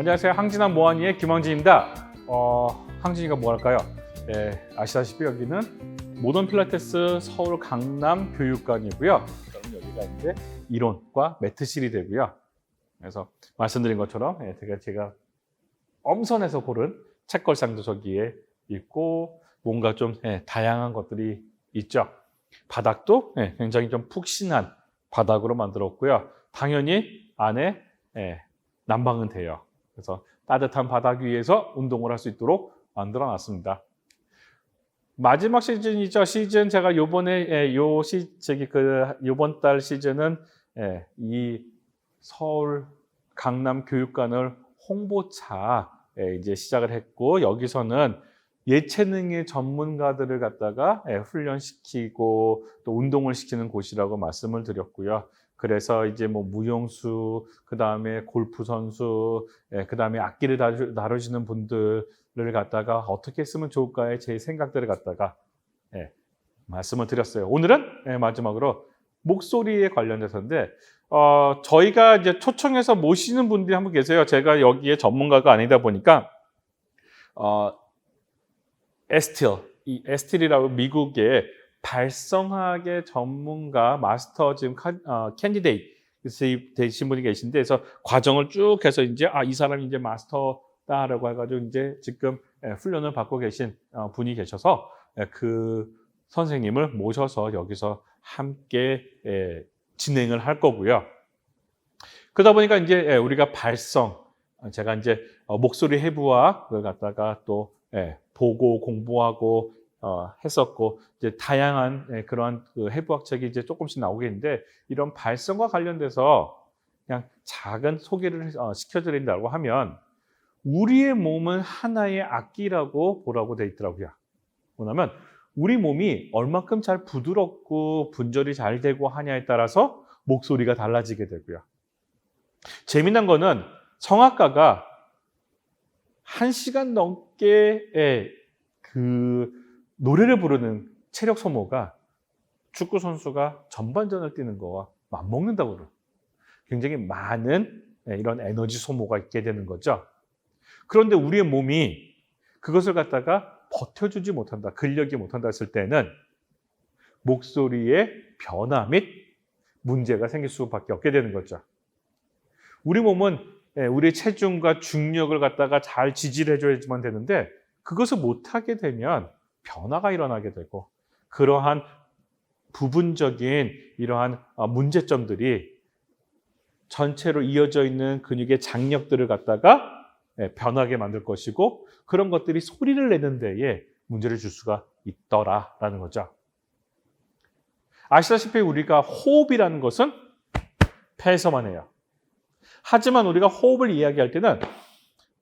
안녕하세요. 항진한 모하니의 김항진입니다. 항진이가 뭐 할까요? 아시다시피 여기는 모던 필라테스 서울 강남 교육관이고요. 그럼 여기가 이제 이론과 매트실이 되고요. 그래서 말씀드린 것처럼 제가 엄선해서 고른 책걸상도 저기에 있고 뭔가 좀 다양한 것들이 있죠. 바닥도 굉장히 좀 푹신한 바닥으로 만들었고요. 당연히 안에 난방은 돼요. 그래서 따뜻한 바닥 위에서 운동을 할 수 있도록 만들어 놨습니다. 마지막 시즌이죠. 시즌 제가 요번에 요번 달 시즌은 이 서울 강남 교육관을 홍보차 이제 시작을 했고, 여기서는 예체능의 전문가들을 갖다가 훈련시키고 또 운동을 시키는 곳이라고 말씀을 드렸고요. 그래서 이제 뭐 무용수, 그 다음에 골프 선수, 그 다음에 악기를 다루시는 분들을 갖다가 어떻게 했으면 좋을까의 제 생각들을 갖다가 말씀을 드렸어요. 오늘은 마지막으로 목소리에 관련돼서인데, 저희가 이제 초청해서 모시는 분들이 한 분 계세요. 제가 여기에 전문가가 아니다 보니까 이 에스틸이라고 미국의 발성학의 전문가 마스터 지금 캔디데이트 되신 분이 계신데, 그래서 과정을 쭉 해서 이제 이 사람이 이제 마스터다라고 해가지고 이제 지금 훈련을 받고 계신 분이 계셔서 그 선생님을 모셔서 여기서 함께 진행을 할 거고요. 그러다 보니까 이제 우리가 제가 이제 목소리 해부학을 갖다가 또 보고 공부하고 했었고, 이제 다양한 그러한 그 해부학 책이 이제 조금씩 나오겠는데, 이런 발성과 관련돼서 그냥 작은 소개를 시켜드린다고 하면, 우리의 몸은 하나의 악기라고 보라고 돼 있더라고요. 뭐냐면 우리 몸이 얼마큼 잘 부드럽고 분절이 잘 되고 하냐에 따라서 목소리가 달라지게 되고요. 재미난 거는 성악가가 1시간 넘게 그 노래를 부르는 체력 소모가 축구 선수가 전반전을 뛰는 거와 맞먹는다고 그래요. 굉장히 많은 이런 에너지 소모가 있게 되는 거죠. 그런데 우리의 몸이 그것을 갖다가 버텨주지 못한다, 근력이 못한다 했을 때는 목소리의 변화 및 문제가 생길 수밖에 없게 되는 거죠. 우리 몸은 우리의 체중과 중력을 갖다가 잘 지지를 해줘야지만 되는데, 그것을 못하게 되면 변화가 일어나게 되고, 그러한 부분적인 이러한 문제점들이 전체로 이어져 있는 근육의 장력들을 갖다가 변하게 만들 것이고, 그런 것들이 소리를 내는 데에 문제를 줄 수가 있더라라는 거죠. 아시다시피 우리가 호흡이라는 것은 폐에서만 해요. 하지만 우리가 호흡을 이야기할 때는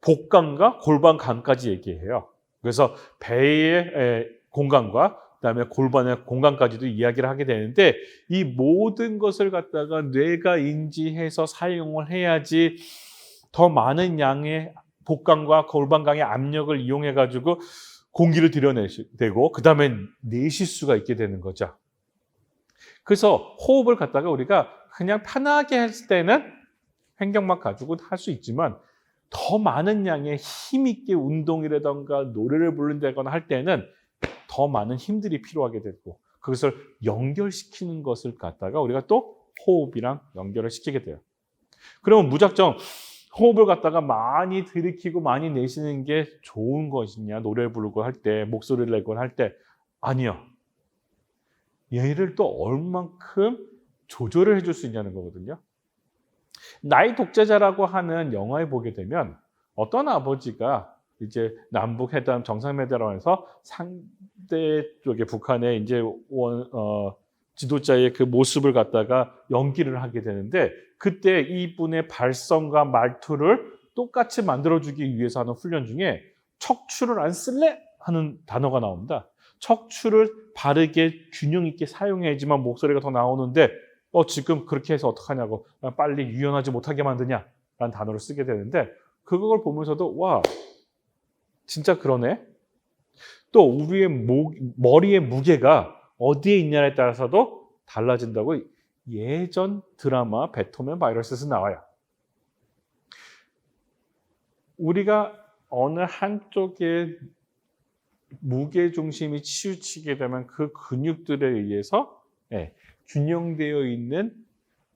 복강과 골반강까지 얘기해요. 그래서 배의 공간과 그다음에 골반의 공간까지도 이야기를 하게 되는데, 이 모든 것을 갖다가 뇌가 인지해서 사용을 해야지 더 많은 양의 복강과 골반강의 압력을 이용해 가지고 공기를 들여내고 그다음에 내쉴 수가 있게 되는 거죠. 그래서 호흡을 갖다가 우리가 그냥 편하게 했을 때는 횡격막 가지고 할 수 있지만, 더 많은 양의 힘 있게 운동이라던가 노래를 부른다거나 할 때는 더 많은 힘들이 필요하게 되고, 그것을 연결시키는 것을 갖다가 우리가 또 호흡이랑 연결을 시키게 돼요. 그러면 무작정 호흡을 갖다가 많이 들이키고 많이 내쉬는 게 좋은 것이냐, 노래를 부르고 할 때, 목소리를 내고 할 때? 아니요. 얘를 또 얼만큼 조절을 해줄 수 있냐는 거거든요. 나의 독재자라고 하는 영화에 보게 되면, 어떤 아버지가 이제 남북 회담 정상회담에서 상대 쪽에 북한의 이제 지도자의 그 모습을 갖다가 연기를 하게 되는데, 그때 이분의 발성과 말투를 똑같이 만들어주기 위해서 하는 훈련 중에 척추를 안 쓸래? 하는 단어가 나옵니다. 척추를 바르게 균형 있게 사용해야지만 목소리가 더 나오는데, 지금 그렇게 해서 어떡하냐고, 빨리 유연하지 못하게 만드냐 라는 단어를 쓰게 되는데, 그걸 보면서도 와, 진짜 그러네. 또 우리의 머리의 무게가 어디에 있냐에 따라서도 달라진다고 예전 드라마 배트맨 바이러스에서 나와요. 우리가 어느 한쪽에 무게 중심이 치우치게 되면 그 근육들에 의해서 균형되어 있는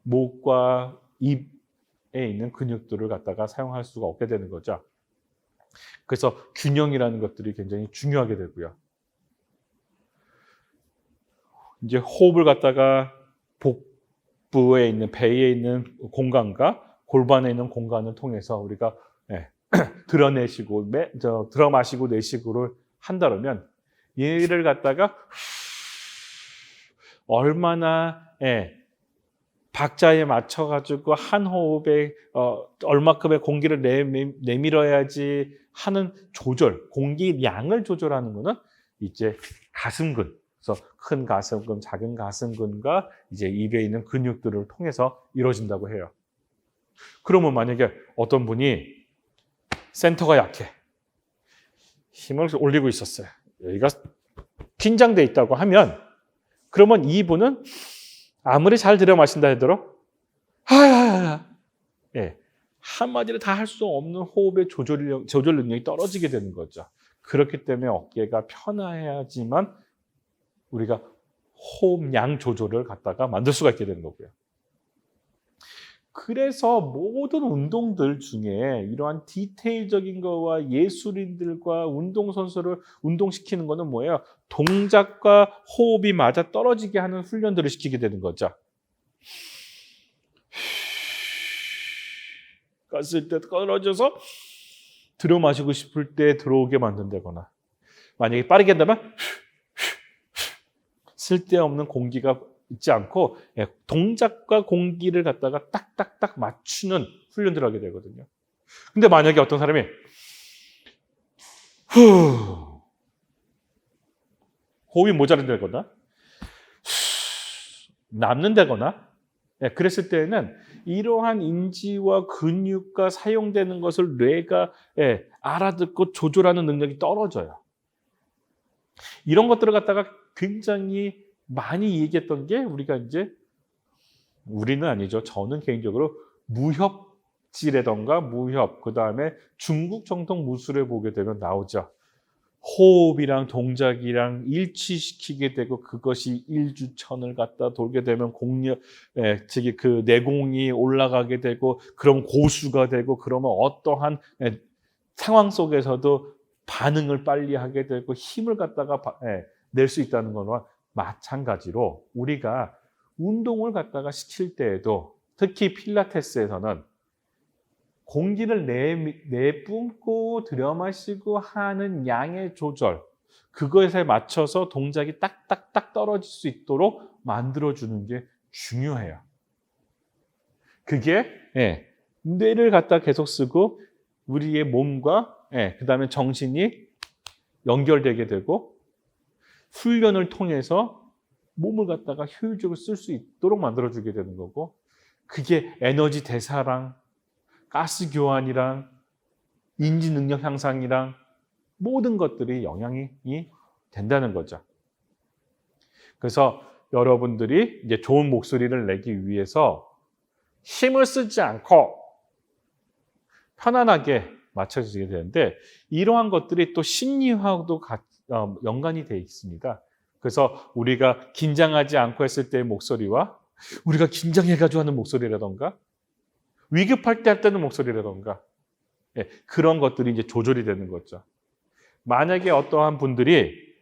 목과 입에 있는 근육들을 갖다가 사용할 수가 없게 되는 거죠. 그래서 균형이라는 것들이 굉장히 중요하게 되고요. 이제 호흡을 갖다가 복부에 있는 배에 있는 공간과 골반에 있는 공간을 통해서 우리가 들어마시고 내쉬고를 한다면 얘를 갖다가 얼마나 박자에 맞춰 가지고 한 호흡에 얼마큼의 공기를 내밀어야지 하는 조절, 공기 양을 조절하는 거는 이제 가슴근, 그래서 큰 가슴근, 작은 가슴근과 이제 입에 있는 근육들을 통해서 이루어진다고 해요. 그러면 만약에 어떤 분이 센터가 약해, 힘을 올리고 있었어요. 여기가 긴장돼 있다고 하면 그러면 이분은 아무리 잘 들여 마신다 하더라도 한마디로 다 할 수 없는 호흡의 조절 능력이 떨어지게 되는 거죠. 그렇기 때문에 어깨가 편해야지만 우리가 호흡량 조절을 갖다가 만들 수가 있게 되는 거고요. 그래서 모든 운동들 중에 이러한 디테일적인 거와 예술인들과 운동선수를 운동시키는 거는 뭐예요? 동작과 호흡이 맞아 떨어지게 하는 훈련들을 시키게 되는 거죠. 갔을 때 떨어져서 들어 마시고 싶을 때 들어오게 만든다거나, 만약에 빠르게 한다면 쓸데없는 공기가 있지 않고 동작과 공기를 갖다가 딱딱딱 맞추는 훈련들을 하게 되거든요. 근데 만약에 어떤 사람이 호흡이 모자란다거나 남는다거나 그랬을 때에는 이러한 인지와 근육과 사용되는 것을 뇌가 알아듣고 조절하는 능력이 떨어져요. 이런 것들을 갖다가 굉장히 많이 얘기했던 게 우리는 아니죠. 저는 개인적으로 무협지라던가 그 다음에 중국 정통 무술을 보게 되면 나오죠. 호흡이랑 동작이랑 일치시키게 되고 그것이 일주천을 갖다 돌게 되면 즉 그 내공이 올라가게 되고 그럼 고수가 되고 그러면 어떠한 상황 속에서도 반응을 빨리 하게 되고 힘을 갖다가 낼 수 있다는 거와 마찬가지로 우리가 운동을 갖다가 시킬 때에도 특히 필라테스에서는 공기를 내뿜고 들여마시고 하는 양의 조절, 그것에 맞춰서 동작이 딱딱딱 떨어질 수 있도록 만들어주는 게 중요해요. 그게 뇌를 갖다 계속 쓰고 우리의 몸과 그 다음에 정신이 연결되게 되고 훈련을 통해서 몸을 갖다가 효율적으로 쓸 수 있도록 만들어주게 되는 거고, 그게 에너지 대사랑 가스 교환이랑 인지 능력 향상이랑 모든 것들이 영향이 된다는 거죠. 그래서 여러분들이 이제 좋은 목소리를 내기 위해서 힘을 쓰지 않고 편안하게 맞춰지게 되는데, 이러한 것들이 또 심리학도 연관이 되어 있습니다. 그래서 우리가 긴장하지 않고 했을 때의 목소리와 우리가 긴장해가지고 하는 목소리라던가 위급할 때 할 때는 목소리라던가 그런 것들이 이제 조절이 되는 거죠. 만약에 어떠한 분들이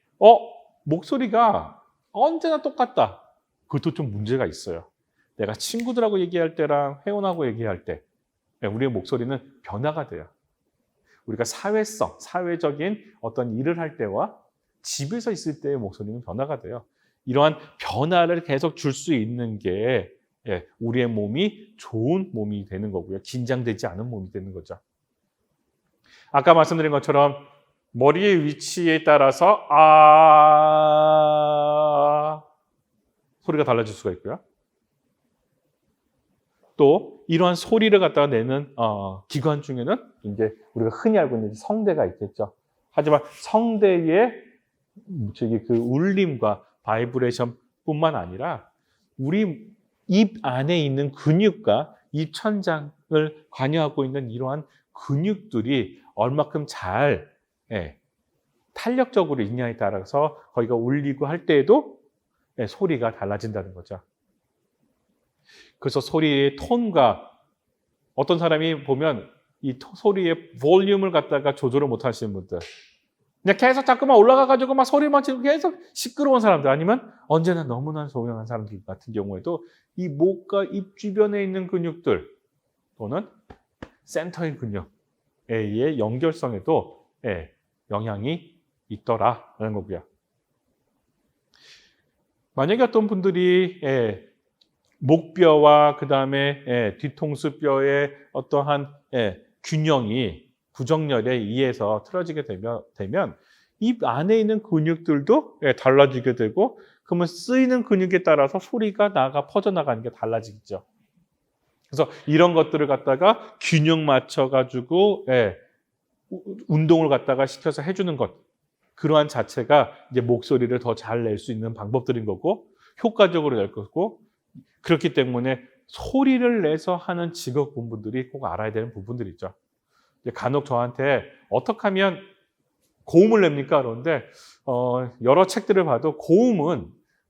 목소리가 언제나 똑같다. 그것도 좀 문제가 있어요. 내가 친구들하고 얘기할 때랑 회원하고 얘기할 때 우리의 목소리는 변화가 돼요. 우리가 사회적인 어떤 일을 할 때와 집에서 있을 때의 목소리는 변화가 돼요. 이러한 변화를 계속 줄 수 있는 게 우리의 몸이 좋은 몸이 되는 거고요. 긴장되지 않은 몸이 되는 거죠. 아까 말씀드린 것처럼 머리의 위치에 따라서 소리가 달라질 수가 있고요. 또 이러한 소리를 갖다가 내는 기관 중에는 이제 우리가 흔히 알고 있는 성대가 있겠죠. 하지만 성대의 그 울림과 바이브레이션뿐만 아니라 우리 입 안에 있는 근육과 입천장을 관여하고 있는 이러한 근육들이 얼마큼 잘 탄력적으로 있냐에 따라서 거기가 울리고 할 때에도 소리가 달라진다는 거죠. 그래서 소리의 톤과 어떤 사람이 보면 이 소리의 볼륨을 갖다가 조절을 못 하시는 분들, 그냥 계속 자꾸만 올라가가지고 막 소리만 지르고 계속 시끄러운 사람들, 아니면 언제나 너무나 조용한 사람들 같은 경우에도 이 목과 입 주변에 있는 근육들 또는 센터의 근육에 의해 연결성에도 영향이 있더라라는 거고요. 만약에 어떤 분들이 목뼈와 그 다음에 뒤통수뼈의 어떠한 균형이 부정렬에 의해서 틀어지게 되면 입 안에 있는 근육들도 달라지게 되고, 그러면 쓰이는 근육에 따라서 소리가 퍼져나가는 게 달라지겠죠. 그래서 이런 것들을 갖다가 균형 맞춰가지고 운동을 갖다가 시켜서 해주는 것, 그러한 자체가 이제 목소리를 더 잘 낼 수 있는 방법들인 거고, 효과적으로 낼 거고, 그렇기 때문에 소리를 내서 하는 직업군분들이 꼭 알아야 되는 부분들이죠. 간혹 저한테 어떻게 하면 고음을 냅니까? 그런데 여러 책들을 봐도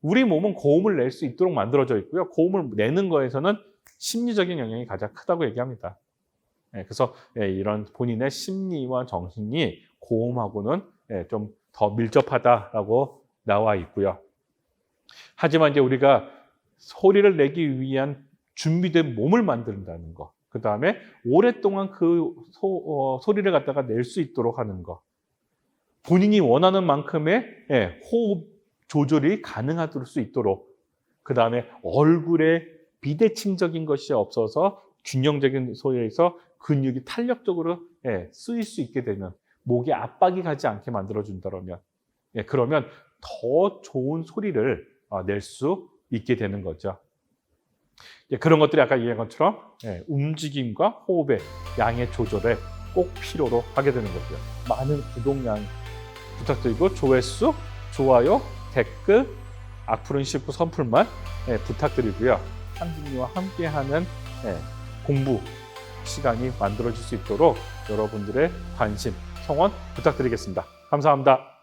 우리 몸은 고음을 낼 수 있도록 만들어져 있고요. 고음을 내는 거에서는 심리적인 영향이 가장 크다고 얘기합니다. 그래서 이런 본인의 심리와 정신이 고음하고는 좀 더 밀접하다라고 나와 있고요. 하지만 이제 우리가 소리를 내기 위한 준비된 몸을 만든다는 거, 그 다음에 오랫동안 그 소리를 갖다가 낼 수 있도록 하는 거, 본인이 원하는 만큼의 호흡 조절이 가능할 수 있도록, 그 다음에 얼굴에 비대칭적인 것이 없어서 균형적인 소리에서 근육이 탄력적으로 쓰일 수 있게 되면, 목에 압박이 가지 않게 만들어준다면, 그러면 더 좋은 소리를 낼 수 있게 되는 거죠. 그런 것들이 아까 얘기한 것처럼 움직임과 호흡의 양의 조절에 꼭 필요로 하게 되는 거고요. 많은 구독량 부탁드리고, 조회수, 좋아요, 댓글, 악플은 쉽고 선플만 부탁드리고요. 상진이와 함께하는 공부 시간이 만들어질 수 있도록 여러분들의 관심, 성원 부탁드리겠습니다. 감사합니다.